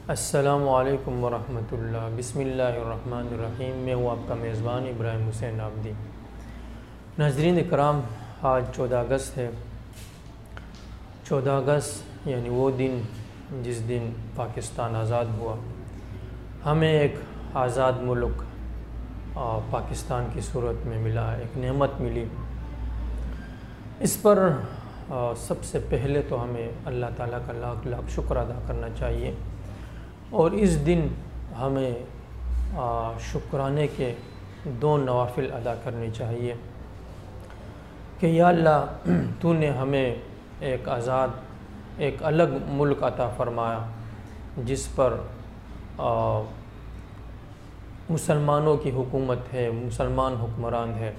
السلام علیکم ورحمۃ اللہ۔ بسم اللہ الرحمن الرحیم۔ میں ہوں آپ کا میزبان ابراہیم حسین عابدی۔ ناظرین کرام، آج 14 اگست ہے۔ 14 اگست یعنی وہ دن جس دن پاکستان آزاد ہوا۔ ہمیں ایک آزاد ملک پاکستان کی صورت میں ملا، ایک نعمت ملی۔ اس پر سب سے پہلے تو ہمیں اللہ تعالیٰ کا لاکھ لاکھ شکر ادا کرنا چاہیے، اور اس دن ہمیں شکرانے کے 2 نوافل ادا کرنے چاہیے کہ یا اللہ، تو نے ہمیں ایک آزاد، ایک الگ ملک عطا فرمایا جس پر مسلمانوں کی حکومت ہے، مسلمان حکمران ہے۔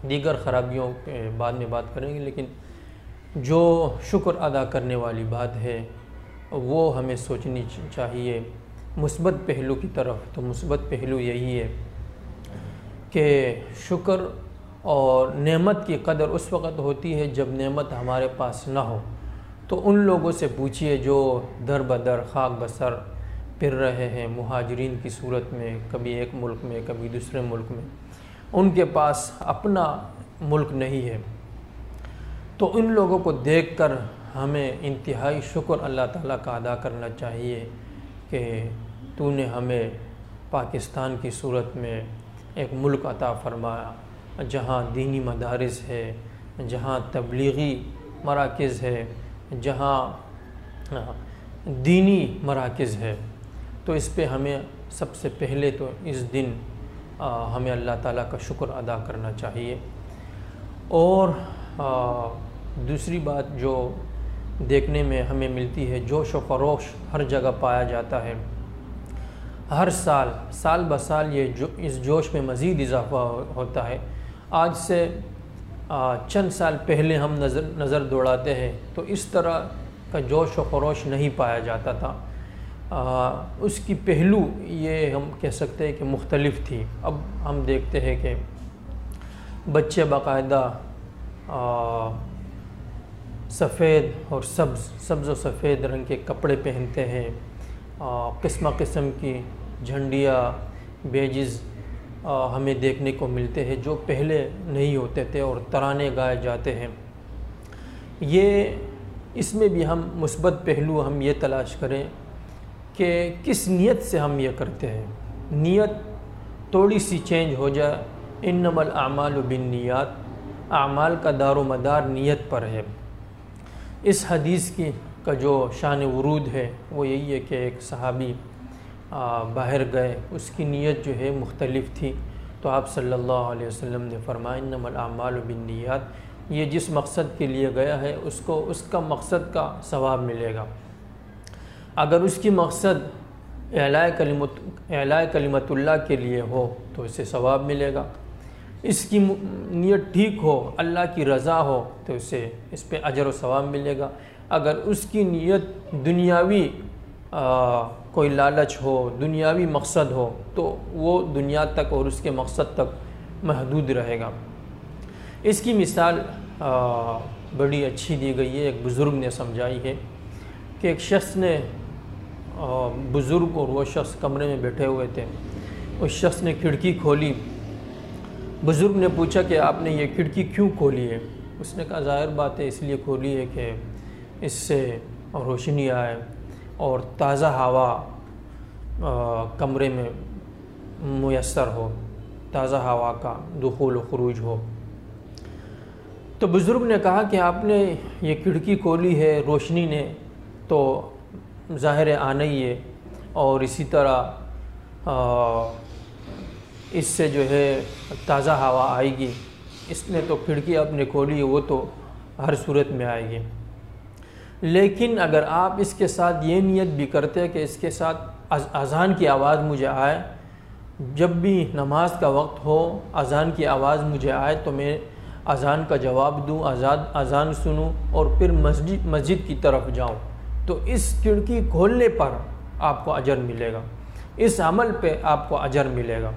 دیگر خرابیوں کے بعد میں بات کریں گے، لیکن جو شکر ادا کرنے والی بات ہے وہ ہمیں سوچنی چاہیے مثبت پہلو کی طرف۔ تو مثبت پہلو یہی ہے کہ شکر اور نعمت کی قدر اس وقت ہوتی ہے جب نعمت ہمارے پاس نہ ہو۔ تو ان لوگوں سے پوچھئے جو در بدر خاک بسر پھر رہے ہیں مہاجرین کی صورت میں، کبھی ایک ملک میں کبھی دوسرے ملک میں، ان کے پاس اپنا ملک نہیں ہے۔ تو ان لوگوں کو دیکھ کر ہمیں انتہائی شکر اللہ تعالیٰ کا ادا کرنا چاہیے کہ تو نے ہمیں پاکستان کی صورت میں ایک ملک عطا فرمایا جہاں دینی مدارس ہے، جہاں تبلیغی مراکز ہے، جہاں دینی مراکز ہے۔ تو اس پہ ہمیں سب سے پہلے تو اس دن ہمیں اللہ تعالیٰ کا شکر ادا کرنا چاہیے۔ اور دوسری بات جو دیکھنے میں ہمیں ملتی ہے، جوش و خروش ہر جگہ پایا جاتا ہے۔ ہر سال بسال اس جوش میں مزید اضافہ ہوتا ہے۔ آج سے چند سال پہلے ہم نظر دوڑاتے ہیں تو اس طرح کا جوش و خروش نہیں پایا جاتا تھا۔ اس کی پہلو یہ ہم کہہ سکتے ہیں کہ مختلف تھی۔ اب ہم دیکھتے ہیں کہ بچے باقاعدہ سفید اور سبز و سفید رنگ کے کپڑے پہنتے ہیں، قسم قسم کی جھنڈیاں، بیجز ہمیں دیکھنے کو ملتے ہیں جو پہلے نہیں ہوتے تھے، اور ترانے گائے جاتے ہیں۔ اس میں بھی ہم مثبت پہلو ہم یہ تلاش کریں کہ کس نیت سے ہم یہ کرتے ہیں۔ نیت تھوڑی سی چینج ہو جائے، انما الاعمال بالنیات، اعمال کا دار و مدار نیت پر ہے۔ اس حدیث کا جو شان ورود ہے وہ یہی ہے کہ ایک صحابی باہر گئے، اس کی نیت جو ہے مختلف تھی، تو آپ صلی اللہ علیہ وسلم نے فرمایا انما الاعمال بالنیات، یہ جس مقصد کے لیے گیا ہے اس کا مقصد کا ثواب ملے گا۔ اگر اس کی مقصد اعلاء کلمت اللہ کے لیے ہو تو اسے ثواب ملے گا۔ اس کی نیت ٹھیک ہو، اللہ کی رضا ہو، تو اس پہ اجر و ثواب ملے گا۔ اگر اس کی نیت دنیاوی کوئی لالچ ہو، دنیاوی مقصد ہو، تو وہ دنیا تک اور اس کے مقصد تک محدود رہے گا۔ اس کی مثال بڑی اچھی دی گئی ہے، ایک بزرگ نے سمجھائی ہے کہ ایک شخص نے، بزرگ اور وہ شخص کمرے میں بیٹھے ہوئے تھے، اس شخص نے کھڑکی کھولی۔ بزرگ نے پوچھا کہ آپ نے یہ کھڑکی کیوں کھولی ہے؟ اس نے کہا ظاہر بات ہے، اس لیے کھولی ہے کہ اس سے روشنی آئے اور تازہ ہوا کمرے میں میسر ہو، تازہ ہوا کا دخول و خروج ہو۔ تو بزرگ نے کہا کہ آپ نے یہ کھڑکی کھولی ہے، روشنی نے تو ظاہر آنا ہی ہے، اور اسی طرح اس سے جو ہے تازہ ہوا آئے گی۔ اس نے تو کھڑکی آپ نے کھولی ہے، وہ تو ہر صورت میں آئے گی۔ لیکن اگر آپ اس کے ساتھ یہ نیت بھی کرتے کہ اس کے ساتھ اذان کی آواز مجھے آئے، جب بھی نماز کا وقت ہو اذان کی آواز مجھے آئے تو میں اذان کا جواب دوں، اذان سنوں اور پھر مسجد کی طرف جاؤں، تو اس کھڑکی کھولنے پر آپ کو اجر ملے گا، اس عمل پہ آپ کو اجر ملے گا۔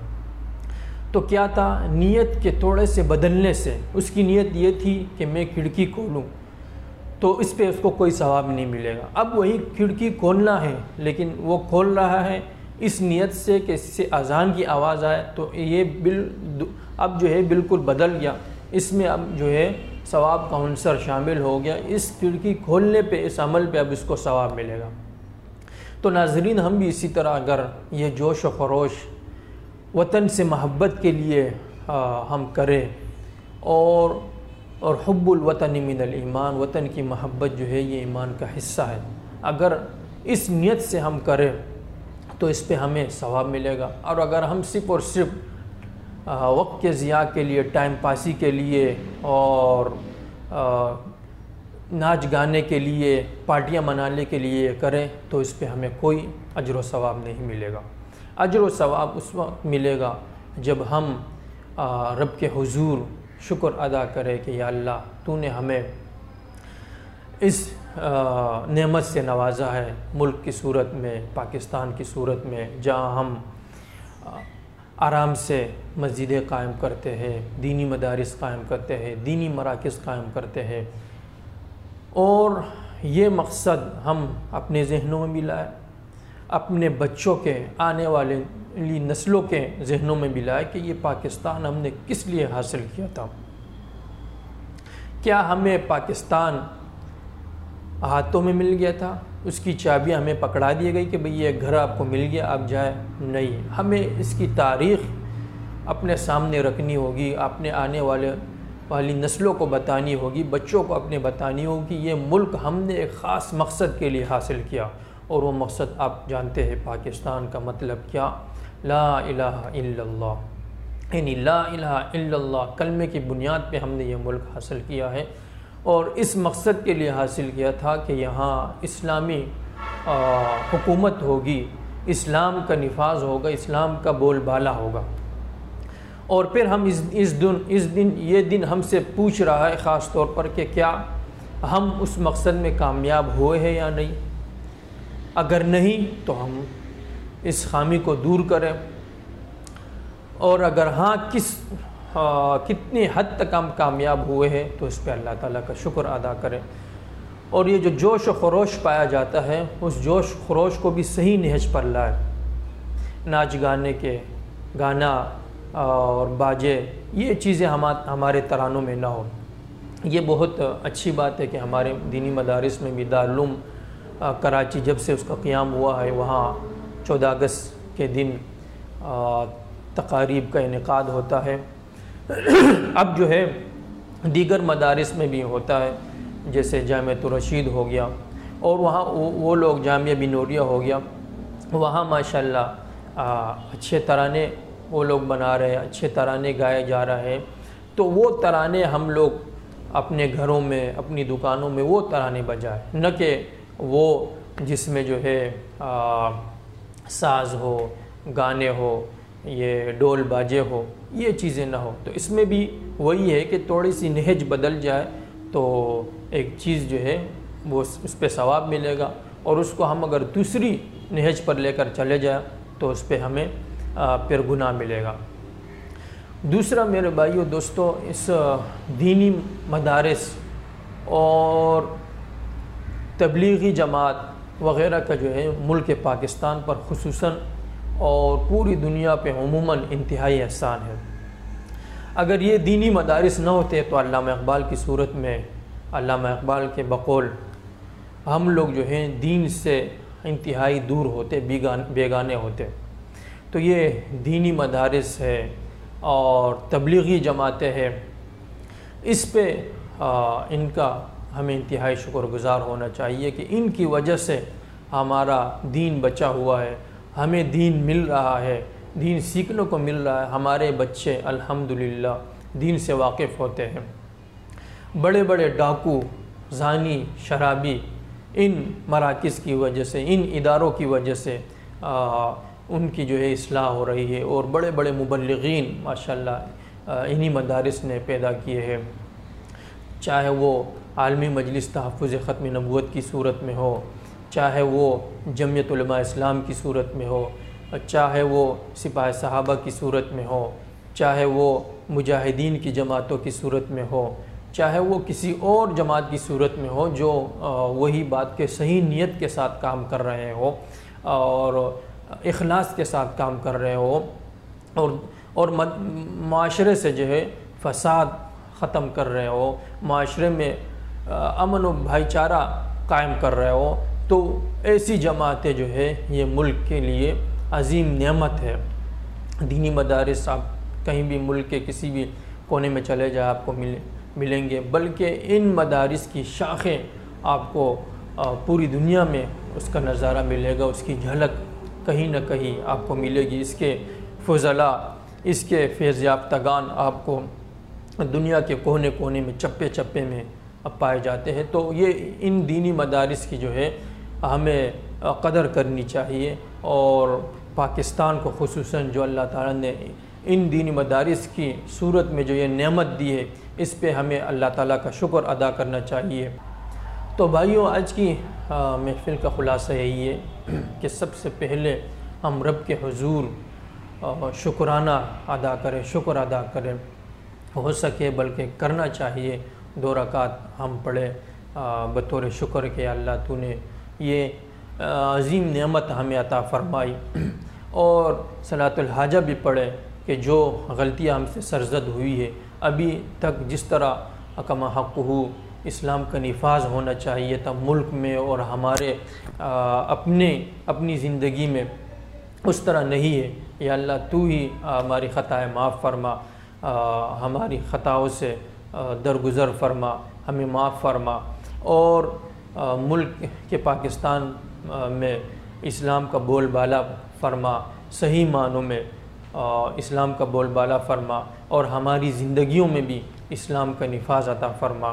تو کیا تھا؟ نیت کے تھوڑے سے بدلنے سے، اس کی نیت یہ تھی کہ میں کھڑکی کھولوں، تو اس پہ اس کو کوئی ثواب نہیں ملے گا۔ اب وہی کھڑکی کھولنا ہے، لیکن وہ کھول رہا ہے اس نیت سے کہ اس سے اذان کی آواز آئے، تو یہ اب جو ہے بالکل بدل گیا، اس میں اب جو ہے ثواب کا عنصر شامل ہو گیا، اس کھڑکی کھولنے پہ، اس عمل پہ اب اس کو ثواب ملے گا۔ تو ناظرین، ہم بھی اسی طرح اگر یہ جوش و خروش وطن سے محبت کے لیے ہم کریں، اور حب الوطن من الایمان، وطن کی محبت جو ہے یہ ایمان کا حصہ ہے، اگر اس نیت سے ہم کریں تو اس پہ ہمیں ثواب ملے گا۔ اور اگر ہم صرف اور صرف وقت کے ضیاع کے لیے، ٹائم پاسی کے لیے اور ناچ گانے کے لیے، پارٹیاں منانے کے لیے کریں تو اس پہ ہمیں کوئی اجر و ثواب نہیں ملے گا۔ اجر و ثواب اس وقت ملے گا جب ہم رب کے حضور شکر ادا کرے کہ یا اللہ تو نے ہمیں اس نعمت سے نوازا ہے، ملک کی صورت میں، پاکستان کی صورت میں، جہاں ہم آرام سے مسجدیں قائم کرتے ہیں، دینی مدارس قائم کرتے ہیں، دینی مراکز قائم کرتے ہیں، اور یہ مقصد ہم اپنے ذہنوں میں بھی لائے، اپنے بچوں کے، آنے والے نسلوں کے ذہنوں میں بھی لائے کہ یہ پاکستان ہم نے کس لیے حاصل کیا تھا۔ کیا ہمیں پاکستان ہاتھوں میں مل گیا تھا، اس کی چابیاں ہمیں پکڑا دی گئی کہ بھئی یہ گھر آپ کو مل گیا آپ جائے؟ نہیں، ہمیں اس کی تاریخ اپنے سامنے رکھنی ہوگی، اپنے آنے والی نسلوں کو بتانی ہوگی، بچوں کو اپنے بتانی ہوگی یہ ملک ہم نے ایک خاص مقصد کے لیے حاصل کیا، اور وہ مقصد آپ جانتے ہیں پاکستان کا مطلب کیا؟ لا الہ الا اللہ، یعنی لا الہ الا اللہ کلمے کی بنیاد پہ ہم نے یہ ملک حاصل کیا ہے، اور اس مقصد کے لیے حاصل کیا تھا کہ یہاں اسلامی حکومت ہوگی، اسلام کا نفاذ ہوگا، اسلام کا بول بالا ہوگا۔ اور پھر ہم یہ دن ہم سے پوچھ رہا ہے خاص طور پر کہ کیا ہم اس مقصد میں کامیاب ہوئے ہیں یا نہیں؟ اگر نہیں تو ہم اس خامی کو دور کریں، اور اگر ہاں کتنی حد تک ہم کامیاب ہوئے ہیں تو اس پہ اللہ تعالیٰ کا شکر ادا کریں، اور یہ جو جوش و خروش پایا جاتا ہے اس جوش و خروش کو بھی صحیح نہج پر لائے، ناچ گانے کے، گانا اور باجے، یہ چیزیں ہمارے ترانوں میں نہ ہو۔ یہ بہت اچھی بات ہے کہ ہمارے دینی مدارس میں بھی دارالعلوم کراچی جب سے اس کا قیام ہوا ہے، وہاں 14 اگست کے دن تقاریب کا انعقاد ہوتا ہے۔ اب جو ہے دیگر مدارس میں بھی ہوتا ہے، جیسے جامعۃ الرشید ہو گیا، اور وہاں وہ لوگ جامعہ بنوریہ ہو گیا، وہاں ماشاءاللہ اچھے ترانے وہ لوگ بنا رہے ہیں، اچھے ترانے گائے جا رہے ہیں، تو وہ ترانے ہم لوگ اپنے گھروں میں، اپنی دکانوں میں وہ ترانے بجائے، نہ کہ وہ جس میں جو ہے ساز ہو، گانے ہو، یہ ڈول باجے ہو، یہ چیزیں نہ ہو۔ تو اس میں بھی وہی ہے کہ تھوڑی سی نہج بدل جائے تو ایک چیز جو ہے وہ اس پہ ثواب ملے گا، اور اس کو ہم اگر دوسری نہج پر لے کر چلے جائیں تو اس پہ ہمیں پھر گناہ ملے گا۔ دوسرا میرے بھائیو دوستو، اس دینی مدارس اور تبلیغی جماعت وغیرہ کا جو ہے ملک پاکستان پر خصوصاً اور پوری دنیا پہ عموماً انتہائی احسان ہے۔ اگر یہ دینی مدارس نہ ہوتے تو علامہ اقبال کی صورت میں، علامہ اقبال کے بقول ہم لوگ جو ہیں دین سے انتہائی دور ہوتے، بیگانے ہوتے۔ تو یہ دینی مدارس ہے اور تبلیغی جماعتیں ہیں، اس پہ ان کا ہمیں انتہائی شکر گزار ہونا چاہیے کہ ان کی وجہ سے ہمارا دین بچا ہوا ہے، ہمیں دین مل رہا ہے، دین سیکھنے کو مل رہا ہے، ہمارے بچے الحمدللہ دین سے واقف ہوتے ہیں۔ بڑے بڑے ڈاکو، زانی، شرابی ان مراکز کی وجہ سے، ان اداروں کی وجہ سے ان کی جو ہے اصلاح ہو رہی ہے، اور بڑے بڑے مبلغین ماشاءاللہ انہی مدارس نے پیدا کیے ہیں، چاہے وہ عالمی مجلس تحفظ ختم نبوت کی صورت میں ہو، چاہے وہ جمعیت علماء اسلام کی صورت میں ہو، چاہے وہ سپاہ صحابہ کی صورت میں ہو، چاہے وہ مجاہدین کی جماعتوں کی صورت میں ہو، چاہے وہ کسی اور جماعت کی صورت میں ہو جو وہی بات کے صحیح نیت کے ساتھ کام کر رہے ہو اور اخلاص کے ساتھ کام کر رہے ہو اور معاشرے سے جو ہے فساد ختم کر رہے ہو، معاشرے میں امن و بھائی چارہ قائم کر رہے ہو، تو ایسی جماعتیں جو ہے یہ ملک کے لیے عظیم نعمت ہے۔ دینی مدارس آپ کہیں بھی ملک کے کسی بھی کونے میں چلے جائیں آپ کو ملیں گے، بلکہ ان مدارس کی شاخیں آپ کو پوری دنیا میں اس کا نظارہ ملے گا، اس کی جھلک کہیں نہ کہیں آپ کو ملے گی۔ اس کے فضلاء، اس کے فیض یافتگان آپ کو دنیا کے کونے کونے میں چپے چپے میں پائے جاتے ہیں۔ تو یہ ان دینی مدارس کی جو ہے ہمیں قدر کرنی چاہیے، اور پاکستان کو خصوصاً جو اللہ تعالیٰ نے ان دینی مدارس کی صورت میں جو یہ نعمت دی ہے، اس پہ ہمیں اللہ تعالیٰ کا شکر ادا کرنا چاہیے۔ تو بھائیوں، آج کی محفل کا خلاصہ یہی ہے کہ سب سے پہلے ہم رب کے حضور شکرانہ ادا کریں، شکر ادا کریں، ہو سکے بلکہ کرنا چاہیے 2 رکعت ہم پڑھیں بطور شکر کہ اللہ تو نے یہ عظیم نعمت ہمیں عطا فرمائی، اور صلاۃ الحاجہ بھی پڑھیں کہ جو غلطیاں ہم سے سرزد ہوئی ہے، ابھی تک جس طرح کما حق ہو اسلام کا نفاذ ہونا چاہیے تھا ملک میں اور ہمارے اپنی زندگی میں، اس طرح نہیں ہے۔ یا اللہ تو ہی ہماری خطائیں معاف فرما، ہماری خطاؤں سے درگزر فرما، ہمیں معاف فرما، اور ملک کے پاکستان میں اسلام کا بول بالا فرما، صحیح معنوں میں اسلام کا بول بالا فرما، اور ہماری زندگیوں میں بھی اسلام کا نفاذ عطا فرما۔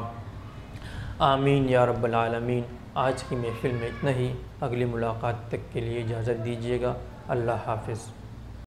آمین یا رب العالمین۔ آج کی محفل میں اتنا ہی، اگلی ملاقات تک کے لیے اجازت دیجیے گا۔ اللہ حافظ۔